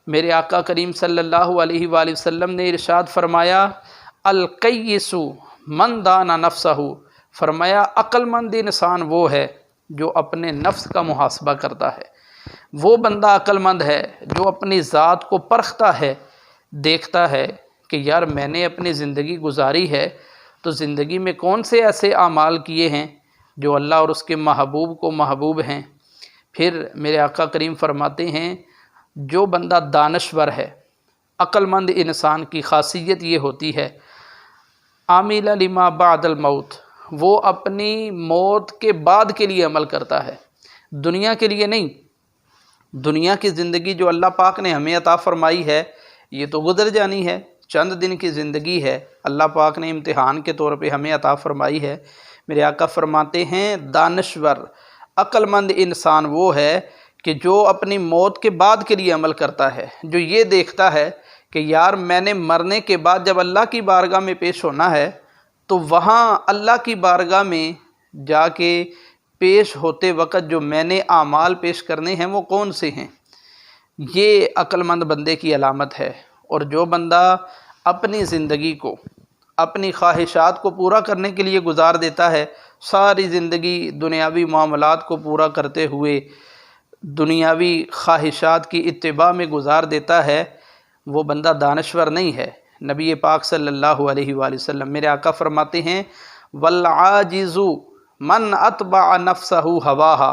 میرے آقا کریم صلی اللہ علیہ وآلہ وسلم نے ارشاد فرمایا القیس من دان نفسہ، فرمایا عقل مند انسان وہ ہے جو اپنے نفس کا محاسبہ کرتا ہے، وہ بندہ عقل مند ہے جو اپنی ذات کو پرکھتا ہے، دیکھتا ہے کہ یار میں نے اپنی زندگی گزاری ہے تو زندگی میں کون سے ایسے اعمال کیے ہیں جو اللہ اور اس کے محبوب کو محبوب ہیں۔ پھر میرے آقا کریم فرماتے ہیں جو بندہ دانشور ہے، عقل مند انسان کی خاصیت یہ ہوتی ہے عامل لما بعد الموت، وہ اپنی موت کے بعد کے لیے عمل کرتا ہے، دنیا کے لیے نہیں۔ دنیا کی زندگی جو اللہ پاک نے ہمیں عطا فرمائی ہے یہ تو گزر جانی ہے، چند دن کی زندگی ہے، اللہ پاک نے امتحان کے طور پہ ہمیں عطا فرمائی ہے۔ میرے آقا فرماتے ہیں دانشور عقل مند انسان وہ ہے کہ جو اپنی موت کے بعد کے لیے عمل کرتا ہے، جو یہ دیکھتا ہے کہ یار میں نے مرنے کے بعد جب اللہ کی بارگاہ میں پیش ہونا ہے تو وہاں اللہ کی بارگاہ میں جا کے پیش ہوتے وقت جو میں نے اعمال پیش کرنے ہیں وہ کون سے ہیں، یہ عقل مند بندے کی علامت ہے۔ اور جو بندہ اپنی زندگی کو اپنی خواہشات کو پورا کرنے کے لیے گزار دیتا ہے، ساری زندگی دنیاوی معاملات کو پورا کرتے ہوئے دنیاوی خواہشات کی اتباع میں گزار دیتا ہے، وہ بندہ دانشور نہیں ہے۔ نبی پاک صلی اللہ علیہ وآلہ وسلم میرے آقا فرماتے ہیں والعاجز من اتبع نفسہ ہواہا،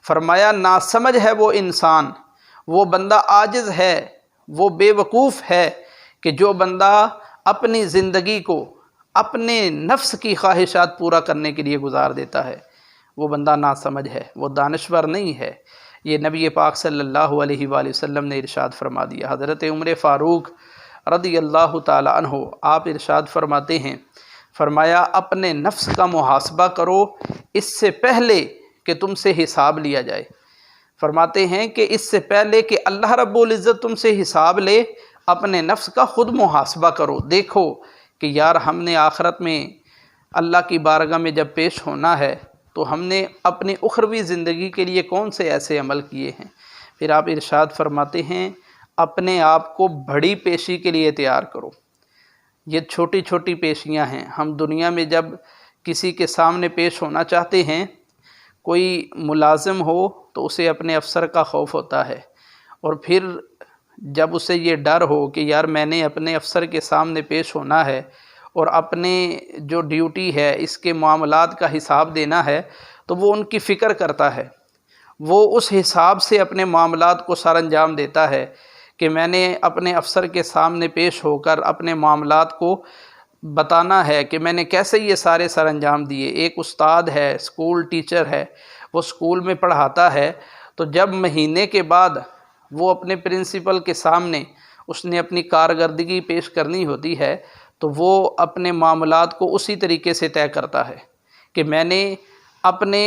فرمایا ناسمجھ ہے وہ انسان، وہ بندہ عاجز ہے، وہ بے وقوف ہے کہ جو بندہ اپنی زندگی کو اپنے نفس کی خواہشات پورا کرنے کے لیے گزار دیتا ہے، وہ بندہ ناسمجھ ہے، وہ دانشور نہیں ہے۔ یہ نبی پاک صلی اللہ علیہ وآلہ وسلم نے ارشاد فرما دیا۔ حضرت عمر فاروق رضی اللہ تعالی عنہ آپ ارشاد فرماتے ہیں، فرمایا اپنے نفس کا محاسبہ کرو اس سے پہلے کہ تم سے حساب لیا جائے۔ فرماتے ہیں کہ اس سے پہلے کہ اللہ رب العزت تم سے حساب لے اپنے نفس کا خود محاسبہ کرو، دیکھو کہ یار ہم نے آخرت میں اللہ کی بارگاہ میں جب پیش ہونا ہے تو ہم نے اپنی اخروی زندگی کے لیے کون سے ایسے عمل کیے ہیں۔ پھر آپ ارشاد فرماتے ہیں اپنے آپ کو بڑی پیشی کے لیے تیار کرو۔ یہ چھوٹی چھوٹی پیشیاں ہیں، ہم دنیا میں جب کسی کے سامنے پیش ہونا چاہتے ہیں، کوئی ملازم ہو تو اسے اپنے افسر کا خوف ہوتا ہے، اور پھر جب اسے یہ ڈر ہو کہ یار میں نے اپنے افسر کے سامنے پیش ہونا ہے اور اپنے جو ڈیوٹی ہے اس کے معاملات کا حساب دینا ہے، تو وہ ان کی فکر کرتا ہے، وہ اس حساب سے اپنے معاملات کو سر انجام دیتا ہے کہ میں نے اپنے افسر کے سامنے پیش ہو کر اپنے معاملات کو بتانا ہے کہ میں نے کیسے یہ سارے سر انجام دیے۔ ایک استاد ہے، اسکول ٹیچر ہے، وہ اسکول میں پڑھاتا ہے، تو جب مہینے کے بعد وہ اپنے پرنسپل کے سامنے اس نے اپنی کارکردگی پیش کرنی ہوتی ہے تو وہ اپنے معاملات کو اسی طریقے سے طے کرتا ہے کہ میں نے اپنے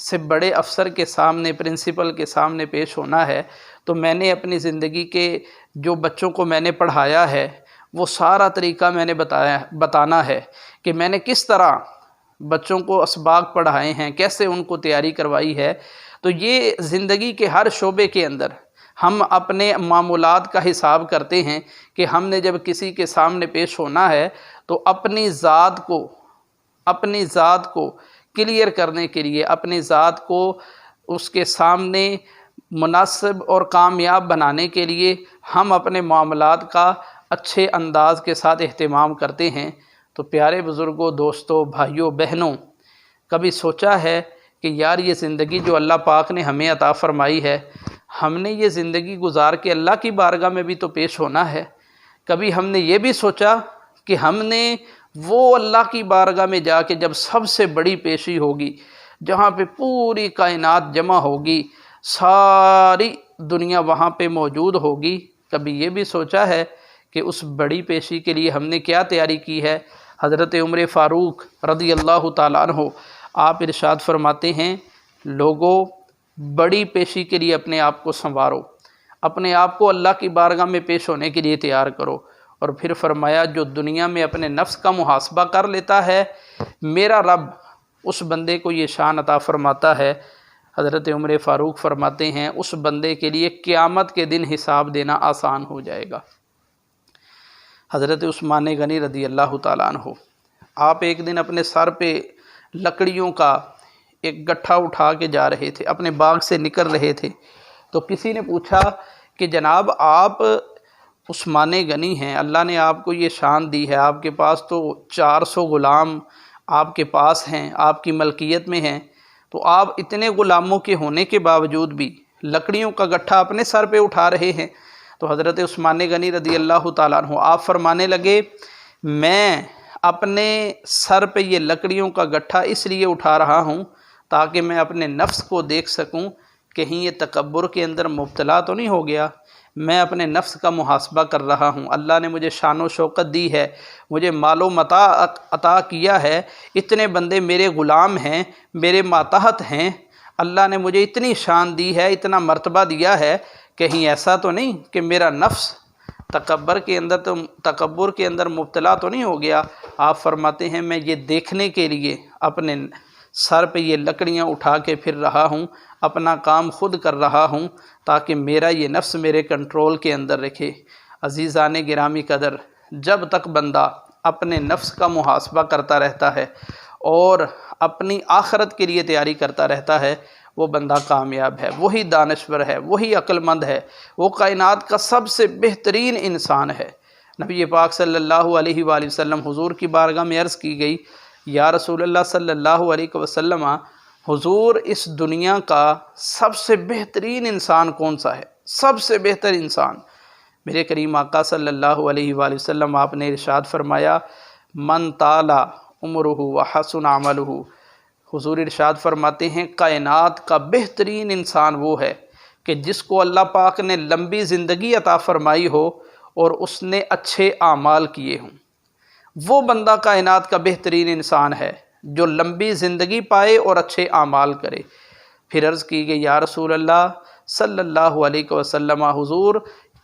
سے بڑے افسر کے سامنے، پرنسپل کے سامنے پیش ہونا ہے، تو میں نے اپنی زندگی کے جو بچوں کو میں نے پڑھایا ہے وہ سارا طریقہ میں نے بتانا ہے کہ میں نے کس طرح بچوں کو اسباق پڑھائے ہیں، کیسے ان کو تیاری کروائی ہے۔ تو یہ زندگی کے ہر شعبے کے اندر ہم اپنے معمولات کا حساب کرتے ہیں کہ ہم نے جب کسی کے سامنے پیش ہونا ہے تو اپنی ذات کو کلیئر کرنے کے لیے، اپنی ذات کو اس کے سامنے مناسب اور کامیاب بنانے کے لیے ہم اپنے معاملات کا اچھے انداز کے ساتھ اہتمام کرتے ہیں۔ تو پیارے بزرگوں، دوستوں، بھائیوں، بہنوں، کبھی سوچا ہے کہ یار یہ زندگی جو اللہ پاک نے ہمیں عطا فرمائی ہے، ہم نے یہ زندگی گزار کے اللہ کی بارگاہ میں بھی تو پیش ہونا ہے۔ کبھی ہم نے یہ بھی سوچا کہ ہم نے وہ اللہ کی بارگاہ میں جا کے جب سب سے بڑی پیشی ہوگی، جہاں پہ پوری کائنات جمع ہوگی، ساری دنیا وہاں پہ موجود ہوگی، کبھی یہ بھی سوچا ہے کہ اس بڑی پیشی کے لیے ہم نے کیا تیاری کی ہے؟ حضرت عمر فاروق رضی اللہ تعالیٰ عنہ آپ ارشاد فرماتے ہیں لوگوں بڑی پیشی کے لیے اپنے آپ کو سنوارو، اپنے آپ کو اللہ کی بارگاہ میں پیش ہونے کے لیے تیار کرو۔ اور پھر فرمایا جو دنیا میں اپنے نفس کا محاسبہ کر لیتا ہے، میرا رب اس بندے کو یہ شان عطا فرماتا ہے حضرت عمر فاروق فرماتے ہیں اس بندے کے لیے قیامت کے دن حساب دینا آسان ہو جائے گا۔ حضرت عثمان غنی رضی اللہ تعالیٰ عنہ، آپ ایک دن اپنے سر پہ لکڑیوں کا ایک گٹھا اٹھا کے جا رہے تھے، اپنے باغ سے نکل رہے تھے، تو کسی نے پوچھا کہ جناب آپ عثمان غنی ہیں، اللہ نے آپ کو یہ شان دی ہے، آپ کے پاس تو 400 غلام آپ کے پاس ہیں، آپ کی ملکیت میں ہیں، تو آپ اتنے غلاموں کے ہونے کے باوجود بھی لکڑیوں کا گٹھا اپنے سر پہ اٹھا رہے ہیں؟ تو حضرت عثمان غنی رضی اللہ تعالیٰ عنہ آپ فرمانے لگے، میں اپنے سر پہ یہ لکڑیوں کا گٹھا اس لیے اٹھا رہا ہوں تاکہ میں اپنے نفس کو دیکھ سکوں، کہیں یہ تکبر کے اندر مبتلا تو نہیں ہو گیا۔ میں اپنے نفس کا محاسبہ کر رہا ہوں، اللہ نے مجھے شان و شوکت دی ہے، مجھے مال و متاع عطا کیا ہے، اتنے بندے میرے غلام ہیں، میرے ماتحت ہیں، اللہ نے مجھے اتنی شان دی ہے، اتنا مرتبہ دیا ہے، کہیں ایسا تو نہیں کہ میرا نفس تکبر کے اندر مبتلا تو نہیں ہو گیا؟ آپ فرماتے ہیں میں یہ دیکھنے کے لیے اپنے سر پہ یہ لکڑیاں اٹھا کے پھر رہا ہوں، اپنا کام خود کر رہا ہوں تاکہ میرا یہ نفس میرے کنٹرول کے اندر رکھے۔ عزیزان گرامی قدر، جب تک بندہ اپنے نفس کا محاسبہ کرتا رہتا ہے اور اپنی آخرت کے لیے تیاری کرتا رہتا ہے، وہ بندہ کامیاب ہے، وہی دانشور ہے، وہی عقل مند ہے، وہ کائنات کا سب سے بہترین انسان ہے۔ نبی پاک صلی اللہ علیہ وآلہ وسلم حضور کی بارگاہ میں عرض کی گئی، یا رسول اللہ صلی اللہ علیہ وسلم، حضور اس دنیا کا سب سے بہترین انسان کون سا ہے؟ سب سے بہتر انسان؟ میرے کریم آقا صلی اللہ علیہ وآلہ وسلم آپ نے ارشاد فرمایا، من طال عمرہ وحسن عملہ۔ حضور ارشاد فرماتے ہیں کائنات کا بہترین انسان وہ ہے کہ جس کو اللہ پاک نے لمبی زندگی عطا فرمائی ہو اور اس نے اچھے اعمال کیے ہوں۔ وہ بندہ کائنات کا بہترین انسان ہے جو لمبی زندگی پائے اور اچھے اعمال کرے۔ پھر عرض کی گئی، یا رسول اللہ صلی اللہ علیہ وسلم، حضور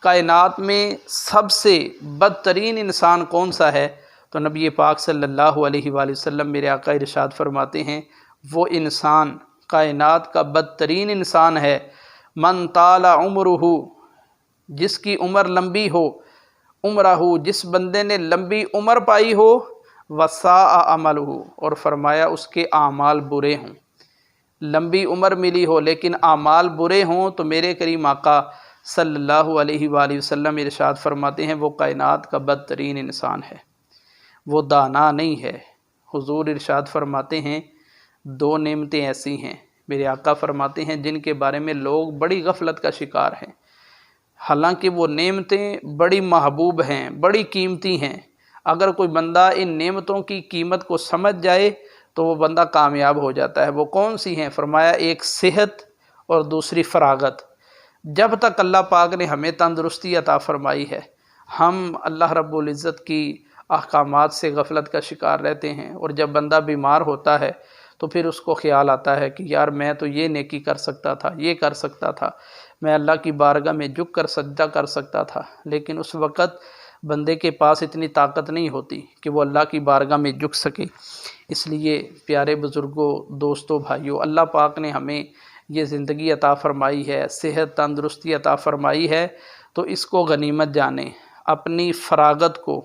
کائنات میں سب سے بدترین انسان کون سا ہے؟ تو نبی پاک صلی اللہ علیہ وآلہ وسلم میرے آقا ارشاد فرماتے ہیں، وہ انسان کائنات کا بدترین انسان ہے، من طال عمرہ، جس کی عمر لمبی ہو، عمرہ، جس بندے نے لمبی عمر پائی ہو، وساء عملہ، اور فرمایا اس کے اعمال برے ہوں۔ لمبی عمر ملی ہو لیکن اعمال برے ہوں تو میرے کریم آقا صلی اللہ علیہ وآلہ وسلم ارشاد فرماتے ہیں وہ کائنات کا بدترین انسان ہے، وہ دانا نہیں ہے۔ حضور ارشاد فرماتے ہیں دو نعمتیں ایسی ہیں، میرے آقا فرماتے ہیں جن کے بارے میں لوگ بڑی غفلت کا شکار ہیں، حالانکہ وہ نعمتیں بڑی محبوب ہیں، بڑی قیمتی ہیں۔ اگر کوئی بندہ ان نعمتوں کی قیمت کو سمجھ جائے تو وہ بندہ کامیاب ہو جاتا ہے۔ وہ کون سی ہیں؟ فرمایا ایک صحت اور دوسری فراغت۔ جب تک اللہ پاک نے ہمیں تندرستی عطا فرمائی ہے، ہم اللہ رب العزت کی احکامات سے غفلت کا شکار رہتے ہیں، اور جب بندہ بیمار ہوتا ہے تو پھر اس کو خیال آتا ہے کہ یار میں تو یہ نیکی کر سکتا تھا، یہ کر سکتا تھا، میں اللہ کی بارگاہ میں جھک کر سجدہ کر سکتا تھا، لیکن اس وقت بندے کے پاس اتنی طاقت نہیں ہوتی کہ وہ اللہ کی بارگاہ میں جھک سکے۔ اس لیے پیارے بزرگوں، دوستوں، بھائیوں، اللہ پاک نے ہمیں یہ زندگی عطا فرمائی ہے، صحت تندرستی عطا فرمائی ہے، تو اس کو غنیمت جانیں، اپنی فراغت کو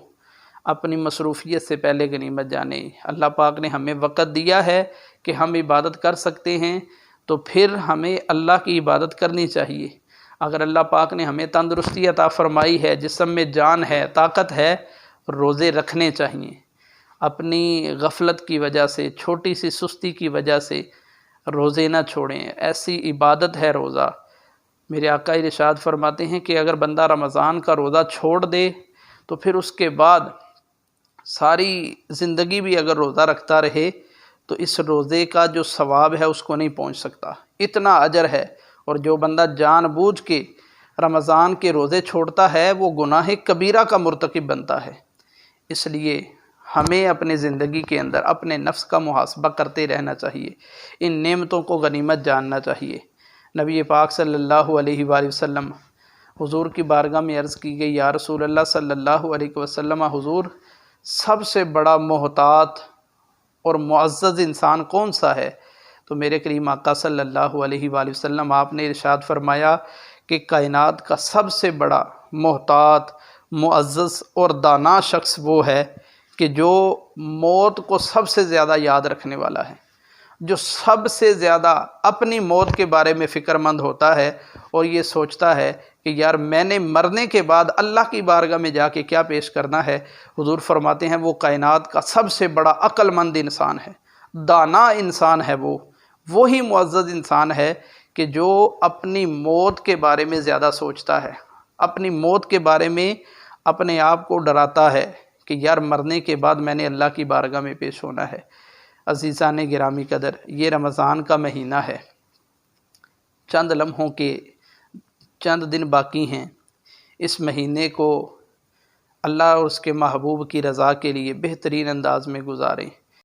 اپنی مصروفیت سے پہلے غنیمت جانیں۔ اللہ پاک نے ہمیں وقت دیا ہے کہ ہم عبادت کر سکتے ہیں، تو پھر ہمیں اللہ کی عبادت کرنی چاہیے۔ اگر اللہ پاک نے ہمیں تندرستی عطا فرمائی ہے، جسم میں جان ہے، طاقت ہے، روزے رکھنے چاہیے۔ اپنی غفلت کی وجہ سے، چھوٹی سی سستی کی وجہ سے روزے نہ چھوڑیں، ایسی عبادت ہے روزہ۔ میرے آقا ارشاد فرماتے ہیں کہ اگر بندہ رمضان کا روزہ چھوڑ دے تو پھر اس کے بعد ساری زندگی بھی اگر روزہ رکھتا رہے تو اس روزے کا جو ثواب ہے اس کو نہیں پہنچ سکتا، اتنا اجر ہے۔ اور جو بندہ جان بوجھ کے رمضان کے روزے چھوڑتا ہے وہ گناہ کبیرہ کا مرتکب بنتا ہے۔ اس لیے ہمیں اپنے زندگی کے اندر اپنے نفس کا محاسبہ کرتے رہنا چاہیے، ان نعمتوں کو غنیمت جاننا چاہیے۔ نبی پاک صلی اللہ علیہ وآلہ وسلم، حضور کی بارگاہ میں عرض کی گئی، یا رسول اللہ صلی اللہ علیہ وسلم، حضور سب سے بڑا محتاط اور معزز انسان کون سا ہے؟ تو میرے کریم آقا صلی اللہ علیہ وآلہ وسلم آپ نے ارشاد فرمایا کہ کائنات کا سب سے بڑا محتاط، معزز اور دانا شخص وہ ہے کہ جو موت کو سب سے زیادہ یاد رکھنے والا ہے، جو سب سے زیادہ اپنی موت کے بارے میں فکر مند ہوتا ہے اور یہ سوچتا ہے کہ یار میں نے مرنے کے بعد اللہ کی بارگاہ میں جا کے کیا پیش کرنا ہے۔ حضور فرماتے ہیں وہ کائنات کا سب سے بڑا عقل مند انسان ہے، دانا انسان ہے، وہی معزز انسان ہے کہ جو اپنی موت کے بارے میں زیادہ سوچتا ہے، اپنی موت کے بارے میں اپنے آپ کو ڈراتا ہے کہ یار مرنے کے بعد میں نے اللہ کی بارگاہ میں پیش ہونا ہے۔ عزیزان گرامی قدر، یہ رمضان کا مہینہ ہے، چند لمحوں کے چند دن باقی ہیں۔ اس مہینے کو اللہ اور اس کے محبوب کی رضا کے لیے بہترین انداز میں گزاریں۔